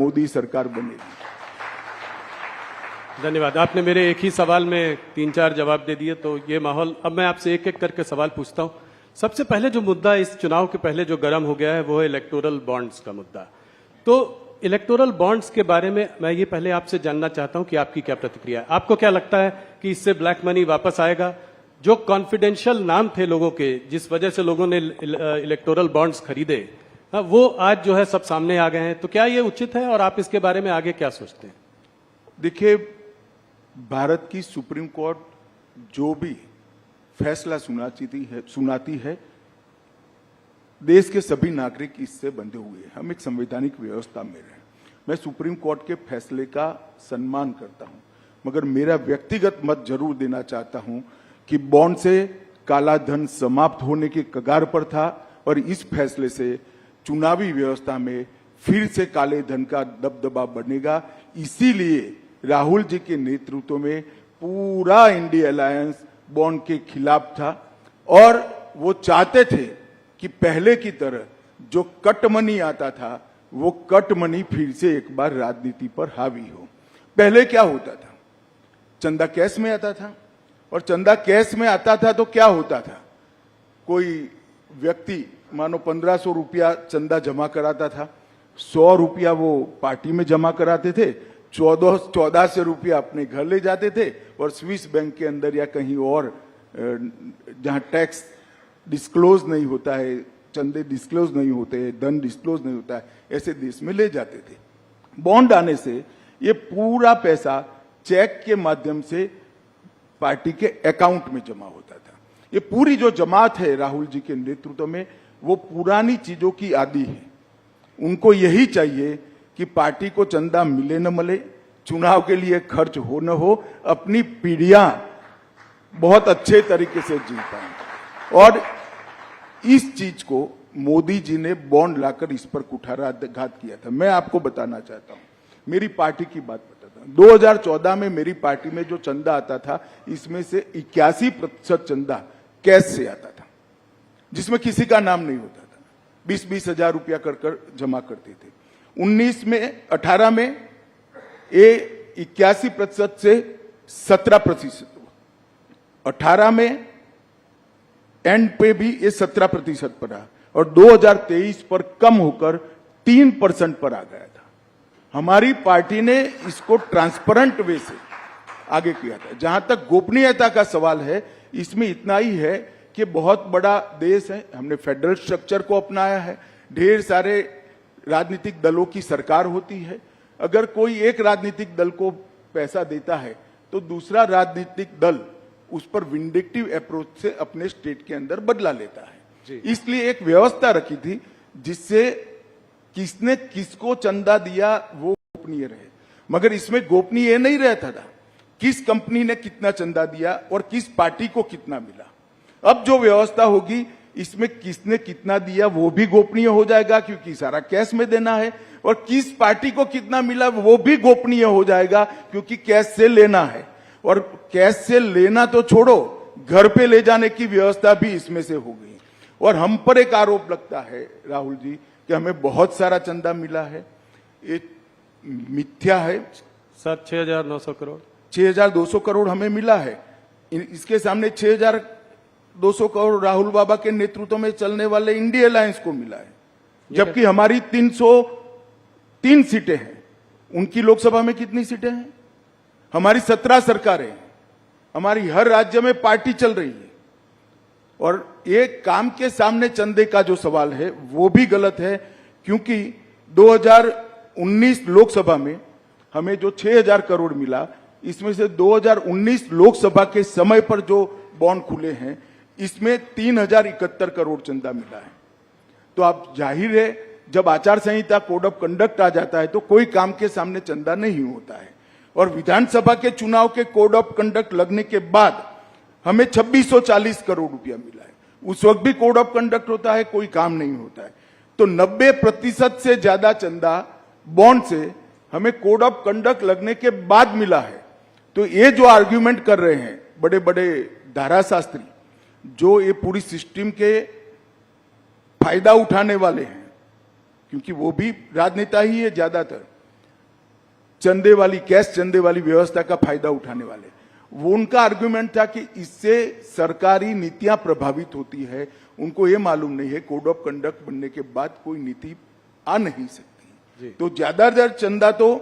मोदी सरकार बनेगी। धन्यवाद। आपने मेरे एक ही सवाल में 3-4 जवाब दे दिए, तो ये माहौल, अब मैं आपसे एक एक करके सवाल पूछता हूं। सबसे पहले जो मुद्दा इस चुनाव के पहले जो गर्म हो गया है वो है इलेक्टोरल बॉन्ड्स का मुद्दा। तो इलेक्टोरल बॉन्ड्स के बारे में मैं ये पहले आपसे जानना चाहता हूं कि आपकी क्या प्रतिक्रिया है। आपको क्या लगता है कि इससे ब्लैक मनी वापस आएगा? जो कॉन्फिडेंशियल नाम थे लोगों के, जिस वजह से लोगों ने इलेक्टोरल बॉन्ड्स खरीदे, वो आज जो है सब सामने आ गए हैं। तो क्या ये उचित है और आप इसके बारे में आगे क्या सोचते हैं? देखिए, भारत की सुप्रीम कोर्ट जो भी फैसला सुनाती है, देश के सभी नागरिक इससे बंधे हुए हैं। हम एक संवैधानिक व्यवस्था में रहे। मैं सुप्रीम कोर्ट के फैसले का सम्मान करता हूं, मगर मेरा व्यक्तिगत मत जरूर देना चाहता हूं कि बॉन्ड से काला धन समाप्त होने के कगार पर था और इस फैसले से चुनावी व्यवस्था में फिर से काले धन का दबदबा बढ़ेगा। इसीलिए राहुल जी के नेतृत्व में पूरा इंडिया अलायंस बॉन्ड के खिलाफ था और वो चाहते थे कि पहले की तरह जो कट मनी आता था वो कट मनी फिर से एक बार राजनीति पर हावी हो। पहले क्या होता था? चंदा कैश में आता था, और चंदा कैश में आता था तो क्या होता था? कोई व्यक्ति मानो 1500 रुपया चंदा जमा कराता था, 100 रुपया वो पार्टी में जमा कराते थे, 1400 रुपया अपने घर ले जाते थे और स्विस बैंक के अंदर या कहीं और जहां टैक्स डिस्क्लोज नहीं होता है, चंदे डिस्क्लोज नहीं होते हैं, धन डिस्क्लोज नहीं होता है, ऐसे देश में ले जाते थे। बॉन्ड आने से ये पूरा पैसा चेक के माध्यम से पार्टी के अकाउंट में जमा होता था। ये पूरी जो जमात है राहुल जी के नेतृत्व में, वो पुरानी चीजों की आदी है। उनको यही चाहिए कि पार्टी को चंदा मिले न मिले, चुनाव के लिए खर्च हो न हो, अपनी पीढ़ियां बहुत अच्छे तरीके से जी पाएं। और इस चीज को मोदी जी ने बॉन्ड लाकर इस पर कुठाराघात किया था। मैं आपको बताना चाहता हूं, मेरी पार्टी की बात बताता हूं। 2014 में मेरी पार्टी में जो चंदा आता था, इसमें से 81% चंदा कैश से आता था, जिसमें किसी का नाम नहीं होता था। 20-20 हजार रुपया कर जमा करते थे। 18 में ये 81% से 17% हुआ। 18 में एंड पे भी ये 17% पर रहा और 2023 पर कम होकर 3% पर आ गया था। हमारी पार्टी ने इसको ट्रांसपेरेंट वे से आगे किया था। जहां तक गोपनीयता का सवाल है, इसमें इतना ही है कि बहुत बड़ा देश है, हमने फेडरल स्ट्रक्चर को अपनाया है, ढेर सारे राजनीतिक दलों की सरकार होती है। अगर कोई एक राजनीतिक दल को पैसा देता है तो दूसरा राजनीतिक दल उस पर विंडिक्टिव अप्रोच से अपने स्टेट के अंदर बदला लेता है। इसलिए एक व्यवस्था रखी थी जिससे किसने किसको चंदा दिया वो गोपनीय रहे। मगर इसमें गोपनीय नहीं रहता था किस कंपनी ने कितना चंदा दिया और किस पार्टी को कितना मिला। अब जो व्यवस्था होगी, इसमें किसने कितना दिया वो भी गोपनीय हो जाएगा, क्योंकि सारा कैश में देना है, और किस पार्टी को कितना मिला वो भी गोपनीय हो जाएगा, क्योंकि कैश से लेना है। और कैश से लेना तो छोड़ो, घर पे ले जाने की व्यवस्था भी इसमें से हो गई। और हम पर एक आरोप लगता है राहुल जी कि हमें बहुत सारा चंदा मिला है। ये मिथ्या है। सर, 6,900 करोड़ 6,200 करोड़ हमें मिला है। इसके सामने 6,200 करोड़ राहुल बाबा के नेतृत्व में चलने वाले इंडिया अलायंस को मिला है, जबकि हमारी 303 सीटें हैं। उनकी लोकसभा में कितनी सीटें हैं? हमारी 17 सरकारें हैं। हमारी हर राज्य में पार्टी चल रही है। और एक काम के सामने चंदे का जो सवाल है वो भी गलत है, क्योंकि 2019 लोकसभा में हमें जो 6,000 करोड़ मिला, इसमें से 2019 लोकसभा के समय पर जो बॉन्ड खुले हैं, इसमें 3,071 करोड़ चंदा मिला है। तो आप जाहिर है, जब आचार संहिता कोड ऑफ कंडक्ट आ जाता है तो कोई काम के सामने चंदा नहीं होता है। और विधानसभा के चुनाव के कोड ऑफ कंडक्ट लगने के बाद हमें 2640 करोड़ रुपया मिला है। उस वक्त भी कोड ऑफ कंडक्ट होता है, कोई काम नहीं होता है। तो 90% से ज्यादा चंदा बॉन्ड से हमें कोड ऑफ कंडक्ट लगने के बाद मिला है। तो ये जो आर्ग्यूमेंट कर रहे हैं बड़े बड़े धाराशास्त्री, जो ये पूरी सिस्टम के फायदा उठाने वाले हैं, क्योंकि वो भी राजनेता ही है ज्यादातर, चंदे वाली, कैश चंदे वाली व्यवस्था का फायदा उठाने वाले। वो उनका आर्गुमेंट था कि इससे सरकारी नीतियां प्रभावित होती है। उनको ये मालूम नहीं है कोड ऑफ कंडक्ट बनने के बाद कोई नीति आ नहीं सकती। तो ज्यादातर चंदा तो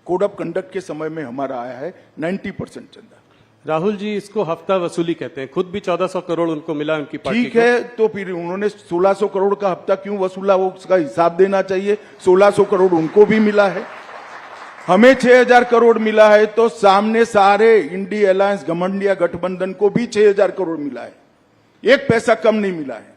कोड ऑफ कंडक्ट के समय में हमारा आया है 90% चंदा। राहुल जी इसको हफ्ता वसूली कहते हैं, खुद भी 1400 करोड़ उनको मिला उनकी पार्टी ठीक है, तो फिर उन्होंने 1600 करोड़ का हफ्ता क्यों वसूला, वो उसका हिसाब देना चाहिए। 1600 करोड़ उनको भी मिला है, हमें 6000 करोड़ मिला है, तो सामने सारे इंडी अलायंस घमंडिया गठबंधन को भी 6000 करोड़ मिला है, एक पैसा कम नहीं मिला है।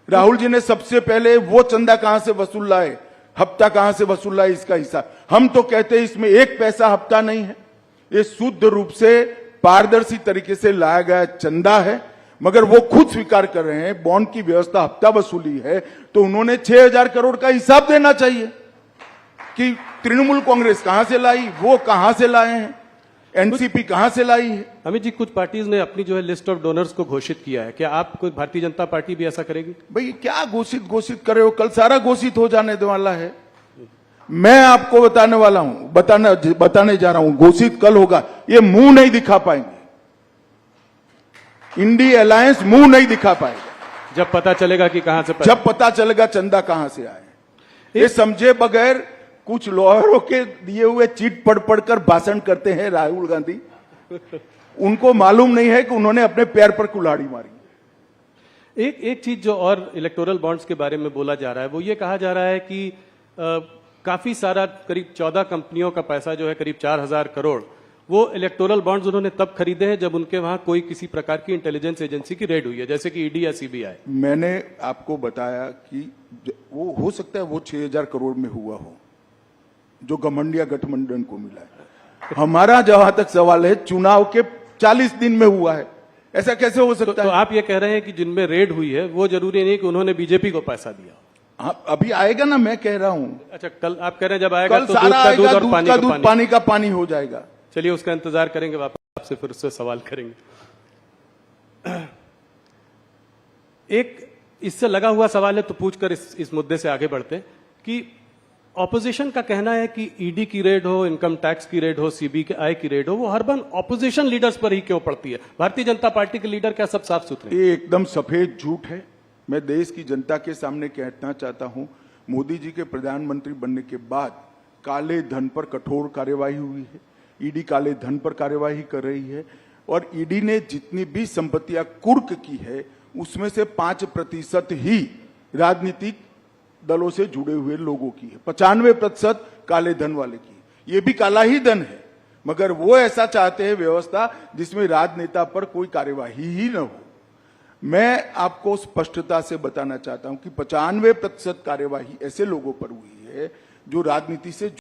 राहुल जी ने सबसे पहले वो चंदा कहां से वसूल लाए, हफ्ता कहां से वसूल लाए, इसका हिसाब। हम तो कहते हैं इसमें एक पैसा हफ्ता नहीं है, ये शुद्ध रूप से पारदर्शी तरीके से लाया गया चंदा है। मगर वो खुद स्वीकार कर रहे हैं बॉन्ड की व्यवस्था हफ्ता वसूली है, तो उन्होंने 6000 करोड़ का हिसाब देना चाहिए कि तृणमूल कांग्रेस कहां से लाई, वो कहां से लाए हैं, एनसीपी कहां से लाई है। अमित जी कुछ पार्टीज ने अपनी जो है लिस्ट ऑफ डोनर्स को घोषित किया है, क्या आप कोई भारतीय जनता पार्टी भी ऐसा करेगी? भाई क्या घोषित कर रहे हो, कल सारा घोषित हो जाने वाला है। मैं आपको बताने वाला हूं, बताने जा रहा हूं, घोषित कल होगा। ये मुंह नहीं दिखा पाएंगे, इंडी अलायंस मुंह नहीं दिखा पाएगा। जब पता चलेगा कि कहां से जब पता चलेगा चंदा कहां से आए। ये समझे बगैर कुछ लॉयरों के दिए हुए चिट पढ़ पढ़कर भाषण करते हैं राहुल गांधी। उनको मालूम नहीं है कि उन्होंने अपने पैर पर कुल्हाड़ी मारी। एक चीज जो और इलेक्टोरल बॉन्ड्स के बारे में बोला जा रहा है वो ये कहा जा रहा है कि काफी सारा करीब 14 कंपनियों का पैसा जो है करीब 4000 करोड़ वो इलेक्टोरल बॉन्ड्स उन्होंने तब खरीदे हैं जब उनके वहां कोई किसी प्रकार की इंटेलिजेंस एजेंसी की रेड हुई है, जैसे कि ईडी या सीबीआई। मैंने आपको बताया कि वो हो सकता है वो 6000 करोड़ में हुआ हो जो घमंडिया गठबंधन को मिला है। हमारा जहां तक सवाल है चुनाव के 40 दिन में हुआ है, ऐसा कैसे हो सकता है? तो आप ये कह रहे हैं कि जिनमें रेड हुई है वो जरूरी नहीं कि उन्होंने बीजेपी को पैसा दिया। हाँ, अभी आएगा ना, मैं कह रहा हूं। अच्छा, कल आप कह रहे हैं जब आएगा कल तो सारा दूध का दूध आएगा, और पानी का पानी। पानी का पानी हो जाएगा। चलिए उसका इंतजार करेंगे, वापस आपसे फिर उससे सवाल करेंगे। एक इससे लगा हुआ सवाल है तो पूछकर इस मुद्दे से आगे बढ़ते हैं कि ऑपोजिशन का कहना है कि ईडी की रेड हो, इनकम टैक्स की रेड हो, सीबीआई की रेड हो, वो हर बार ऑपोजिशन लीडर्स पर ही क्यों पड़ती है? भारतीय जनता पार्टी के लीडर क्या सब साफ सुथरे? ये एकदम सफेद झूठ है। मैं देश की जनता के सामने कहना चाहता हूं, मोदी जी के प्रधानमंत्री बनने के बाद काले धन पर कठोर कार्यवाही हुई है। ईडी काले धन पर कार्यवाही कर रही है और ईडी ने जितनी भी संपत्तियां कुर्क की है उसमें से 5% ही राजनीतिक दलों से जुड़े हुए लोगों की है, 95% काले धन वाले की। ये भी काला ही धन है, मगर वो ऐसा चाहते हैं व्यवस्था जिसमें राजनेता पर कोई कार्यवाही ही न हो। मैं आपको स्पष्टता से बताना चाहता हूं कि 95% कार्यवाही ऐसे लोगों पर हुई है जो राजनीति से